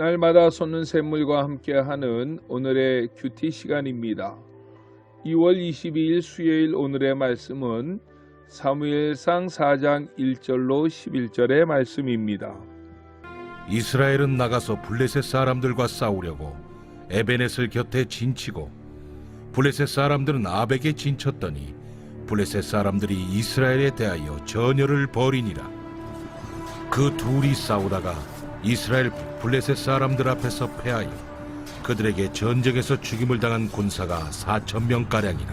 날마다 솟는 샘물과 함께하는 오늘의 큐티 시간입니다. 2월 22일 수요일 오늘의 말씀은 사무엘상 4장 1절로 11절의 말씀입니다. 이스라엘은 나가서 블레셋 사람들과 싸우려고 에베넷을 곁에 진치고 블레셋 사람들은 아벡에 진쳤더니 블레셋 사람들이 이스라엘에 대하여 전열을 벌이니라. 그 둘이 싸우다가 이스라엘 블레셋 사람들 앞에서 패하여 그들에게 전쟁에서 죽임을 당한 군사가 4,000명가량이라.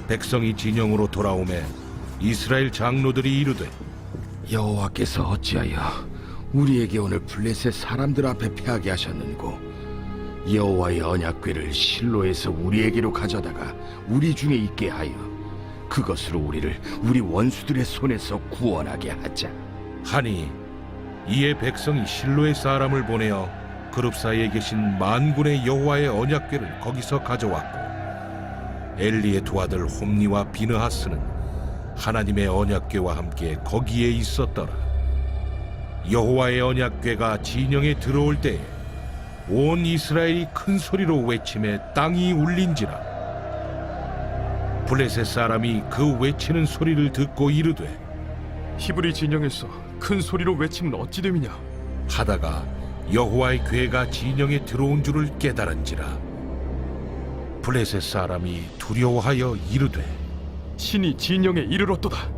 백성이 진영으로 돌아오매 이스라엘 장로들이 이르되, 여호와께서 어찌하여 우리에게 오늘 블레셋 사람들 앞에 패하게 하셨는고, 여호와의 언약궤를 실로에서 우리에게로 가져다가 우리 중에 있게 하여 그것으로 우리를 우리 원수들의 손에서 구원하게 하자 하니 이에 백성이 실로의 사람을 보내어 그룹 사이에 계신 만군의 여호와의 언약궤를 거기서 가져왔고, 엘리의 두 아들 홈니와 비느하스는 하나님의 언약궤와 함께 거기에 있었더라. 여호와의 언약궤가 진영에 들어올 때에 온 이스라엘이 큰 소리로 외치매 땅이 울린지라. 블레셋 사람이 그 외치는 소리를 듣고 이르되, 히브리 진영에서 큰 소리로 외치면 어찌 됨이냐? 하다가 여호와의 궤가 진영에 들어온 줄을 깨달은지라. 블레셋 사람이 두려워하여 이르되, 신이 진영에 이르렀도다.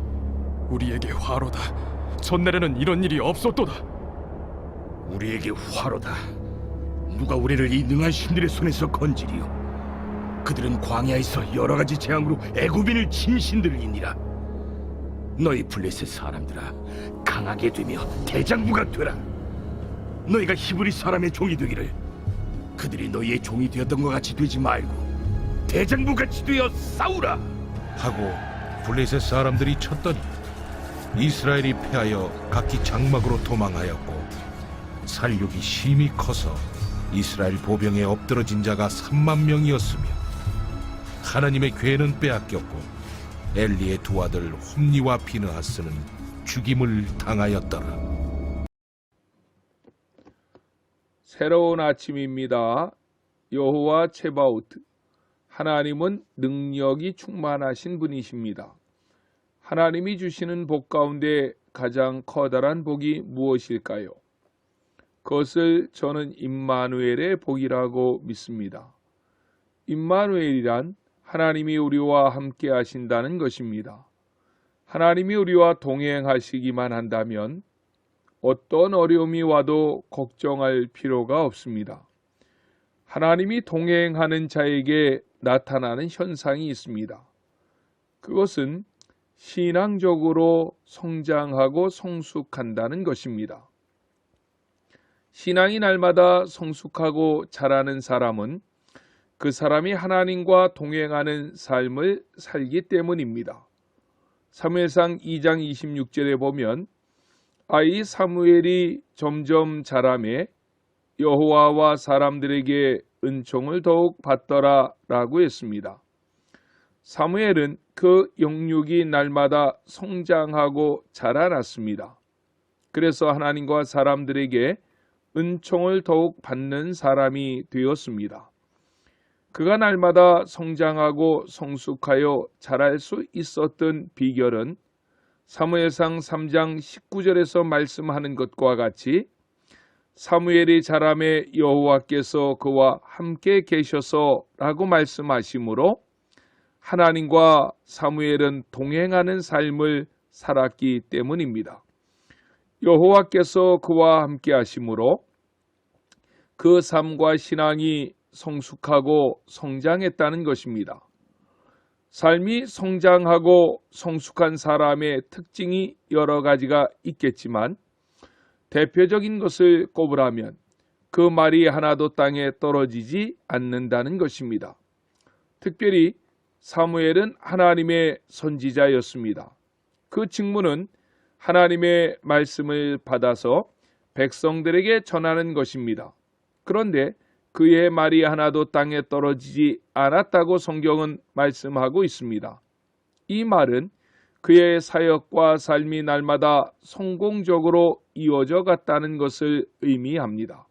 우리에게 화로다. 전날에는 이런 일이 없었도다. 우리에게 화로다. 누가 우리를 이 능한 신들의 손에서 건지리요? 그들은 광야에서 여러 가지 재앙으로 애굽인을 친 신들이니라. 너희 블레셋 사람들아, 강하게 되며 대장부가 되라. 너희가 히브리 사람의 종이 되기를, 그들이 너희의 종이 되었던 것 같이 되지 말고 대장부같이 되어 싸우라 하고 블레셋 사람들이 쳤더니 이스라엘이 패하여 각기 장막으로 도망하였고, 살육이 심히 커서 이스라엘 보병에 엎드러진 자가 3만 명이었으며 하나님의 궤는 빼앗겼고 엘리의 두 아들 홈니와 비느하스는 죽임을 당하였더라. 새로운 아침입니다. 여호와 체바오트, 하나님은 능력이 충만하신 분이십니다. 하나님이 주시는 복 가운데 가장 커다란 복이 무엇일까요? 그것을 저는 임마누엘의 복이라고 믿습니다. 임마누엘이란 하나님이 우리와 함께 하신다는 것입니다. 하나님이 우리와 동행하시기만 한다면 어떤 어려움이 와도 걱정할 필요가 없습니다. 하나님이 동행하는 자에게 나타나는 현상이 있습니다. 그것은 신앙적으로 성장하고 성숙한다는 것입니다. 신앙이 날마다 성숙하고 자라는 사람은 그 사람이 하나님과 동행하는 삶을 살기 때문입니다. 사무엘상 2장 26절에 보면 아이 사무엘이 점점 자라매 여호와와 사람들에게 은총을 더욱 받더라 라고 했습니다. 사무엘은 그 영육이 날마다 성장하고 자라났습니다. 그래서 하나님과 사람들에게 은총을 더욱 받는 사람이 되었습니다. 그가 날마다 성장하고 성숙하여 자랄 수 있었던 비결은 사무엘상 3장 19절에서 말씀하는 것과 같이 사무엘이 자라매 여호와께서 그와 함께 계셔서 라고 말씀하시므로 하나님과 사무엘은 동행하는 삶을 살았기 때문입니다. 여호와께서 그와 함께 하시므로 그 삶과 신앙이 성숙하고 성장했다는 것입니다. 삶이 성장하고 성숙한 사람의 특징이 여러 가지가 있겠지만 대표적인 것을 꼽으라면 그 말이 하나도 땅에 떨어지지 않는다는 것입니다. 특별히 사무엘은 하나님의 선지자였습니다. 그 직무는 하나님의 말씀을 받아서 백성들에게 전하는 것입니다. 그런데 그의 말이 하나도 땅에 떨어지지 않았다고 성경은 말씀하고 있습니다. 이 말은 그의 사역과 삶이 날마다 성공적으로 이어져 갔다는 것을 의미합니다.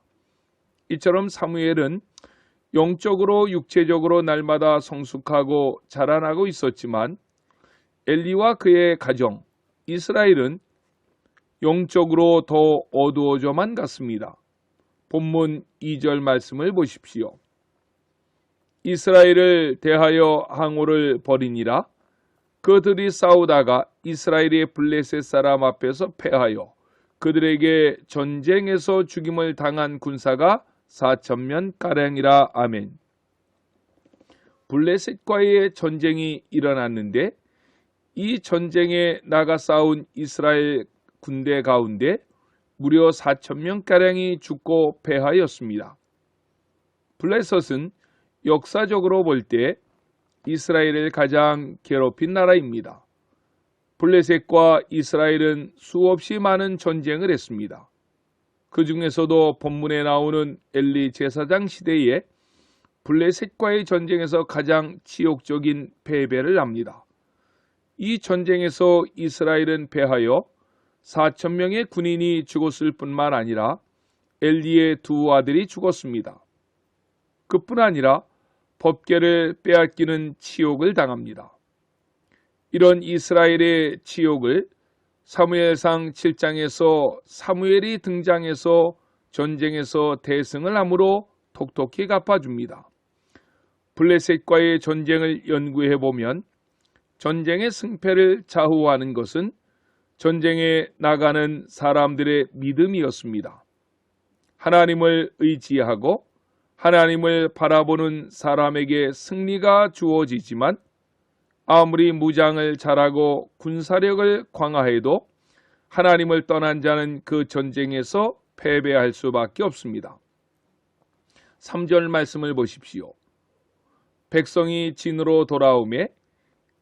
이처럼 사무엘은 영적으로 육체적으로 날마다 성숙하고 자라나고 있었지만 엘리와 그의 가정, 이스라엘은 영적으로 더 어두워져만 갔습니다. 본문 2절 말씀을 보십시오. 이스라엘을 대하여 항오를 벌이니라. 그들이 싸우다가 이스라엘의 블레셋 사람 앞에서 패하여 그들에게 전쟁에서 죽임을 당한 군사가 4,000명가량이라. 아멘. 블레셋과의 전쟁이 일어났는데 이 전쟁에 나가 싸운 이스라엘 군대 가운데 무려 4,000명가량이 죽고 패하였습니다. 블레셋은 역사적으로 볼 때 이스라엘을 가장 괴롭힌 나라입니다. 블레셋과 이스라엘은 수없이 많은 전쟁을 했습니다. 그 중에서도 본문에 나오는 엘리 제사장 시대에 블레셋과의 전쟁에서 가장 치욕적인 패배를 합니다. 이 전쟁에서 이스라엘은 패하여 4,000명의 군인이 죽었을 뿐만 아니라 엘리의 두 아들이 죽었습니다. 그뿐 아니라 법궤를 빼앗기는 치욕을 당합니다. 이런 이스라엘의 치욕을 사무엘상 7장에서 사무엘이 등장해서 전쟁에서 대승을 함으로 톡톡히 갚아줍니다. 블레셋과의 전쟁을 연구해보면 전쟁의 승패를 좌우하는 것은 전쟁에 나가는 사람들의 믿음이었습니다. 하나님을 의지하고 하나님을 바라보는 사람에게 승리가 주어지지만 아무리 무장을 잘하고 군사력을 강화해도 하나님을 떠난 자는 그 전쟁에서 패배할 수밖에 없습니다. 3절 말씀을 보십시오. 백성이 진으로 돌아오매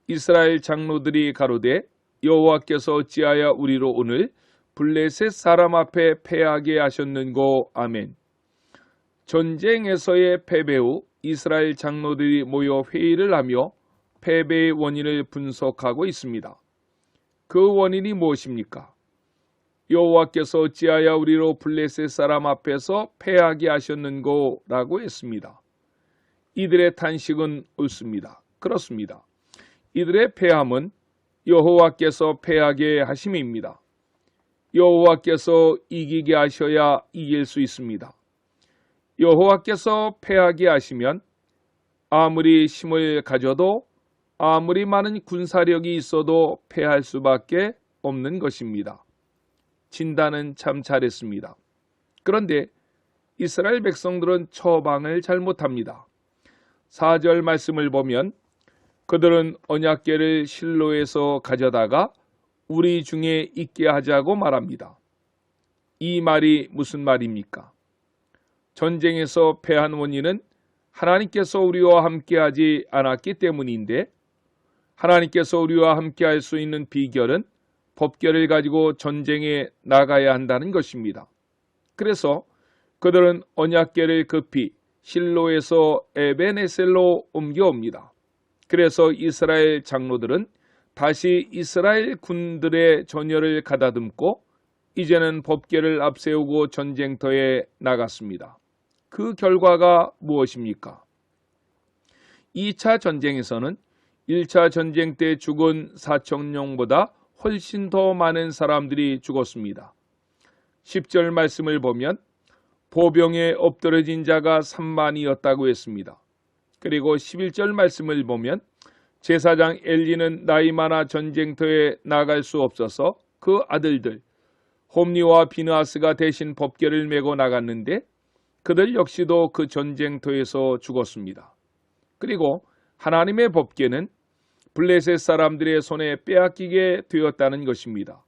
이스라엘 장로들이 가로되 여호와께서 어찌하여 우리로 오늘 블레셋 사람 앞에 패하게 하셨는고. 아멘. 전쟁에서의 패배 후 이스라엘 장로들이 모여 회의를 하며 패배의 원인을 분석하고 있습니다. 그 원인이 무엇입니까? 여호와께서 어찌하여 우리로 블레셋 사람 앞에서 패하게 하셨는고 라고 했습니다. 이들의 탄식은 옳습니다. 그렇습니다. 이들의 패함은 여호와께서 패하게 하심입니다. 여호와께서 이기게 하셔야 이길 수 있습니다. 여호와께서 패하게 하시면 아무리 힘을 가져도 아무리 많은 군사력이 있어도 패할 수밖에 없는 것입니다. 진단은 참 잘했습니다. 그런데 이스라엘 백성들은 처방을 잘못합니다. 4절 말씀을 보면 그들은 언약궤를 실로에서 가져다가 우리 중에 있게 하자고 말합니다. 이 말이 무슨 말입니까? 전쟁에서 패한 원인은 하나님께서 우리와 함께하지 않았기 때문인데 하나님께서 우리와 함께할 수 있는 비결은 법궤를 가지고 전쟁에 나가야 한다는 것입니다. 그래서 그들은 언약궤를 급히 실로에서 에베네셀로 옮겨옵니다. 그래서 이스라엘 장로들은 다시 이스라엘 군들의 전열을 가다듬고 이제는 법궤를 앞세우고 전쟁터에 나갔습니다. 그 결과가 무엇입니까? 2차 전쟁에서는 1차 전쟁 때 죽은 4,000명보다 훨씬 더 많은 사람들이 죽었습니다. 10절 말씀을 보면 보병에 엎드러진 자가 3만이었다고 했습니다. 그리고 11절 말씀을 보면 제사장 엘리는 나이 많아 전쟁터에 나갈 수 없어서 그 아들들 홈니와 비느하스가 대신 법궤를 메고 나갔는데 그들 역시도 그 전쟁터에서 죽었습니다. 그리고 하나님의 법궤는 블레셋 사람들의 손에 빼앗기게 되었다는 것입니다.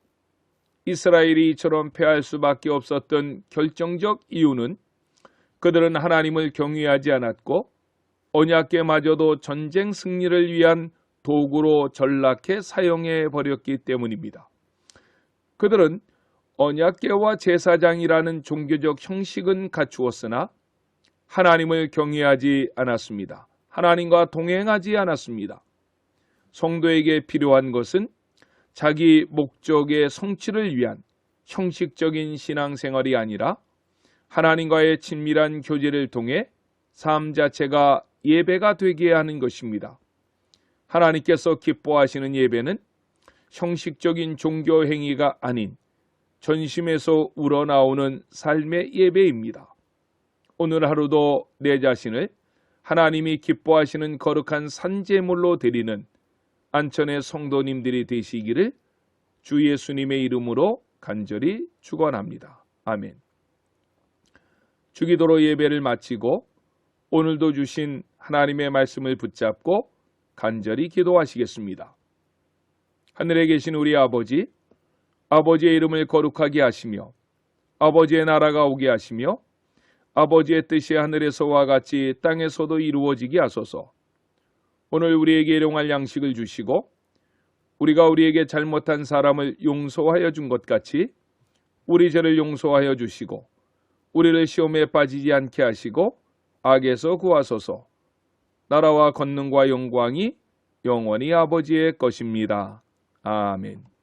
이스라엘이 이처럼 패할 수밖에 없었던 결정적 이유는 그들은 하나님을 경외하지 않았고 언약궤마저도 전쟁 승리를 위한 도구로 전락해 사용해 버렸기 때문입니다. 그들은 언약궤와 제사장이라는 종교적 형식은 갖추었으나 하나님을 경외하지 않았습니다. 하나님과 동행하지 않았습니다. 성도에게 필요한 것은 자기 목적의 성취를 위한 형식적인 신앙생활이 아니라 하나님과의 친밀한 교제를 통해 삶 자체가 예배가 되게 하는 것입니다. 하나님께서 기뻐하시는 예배는 형식적인 종교 행위가 아닌 전심에서 우러나오는 삶의 예배입니다. 오늘 하루도 내 자신을 하나님이 기뻐하시는 거룩한 산제물로 드리는 안천의 성도님들이 되시기를 주 예수님의 이름으로 간절히 축원합니다. 아멘. 주기도로 예배를 마치고 오늘도 주신 하나님의 말씀을 붙잡고 간절히 기도하시겠습니다. 하늘에 계신 우리 아버지, 아버지의 이름을 거룩하게 하시며 아버지의 나라가 오게 하시며 아버지의 뜻이 하늘에서와 같이 땅에서도 이루어지게 하소서. 오늘 우리에게 일용할 양식을 주시고 우리가 우리에게 잘못한 사람을 용서하여 준 것 같이 우리 죄를 용서하여 주시고 우리를 시험에 빠지지 않게 하시고 악에서 구하소서. 나라와 권능과 영광이 영원히 아버지의 것입니다. 아멘.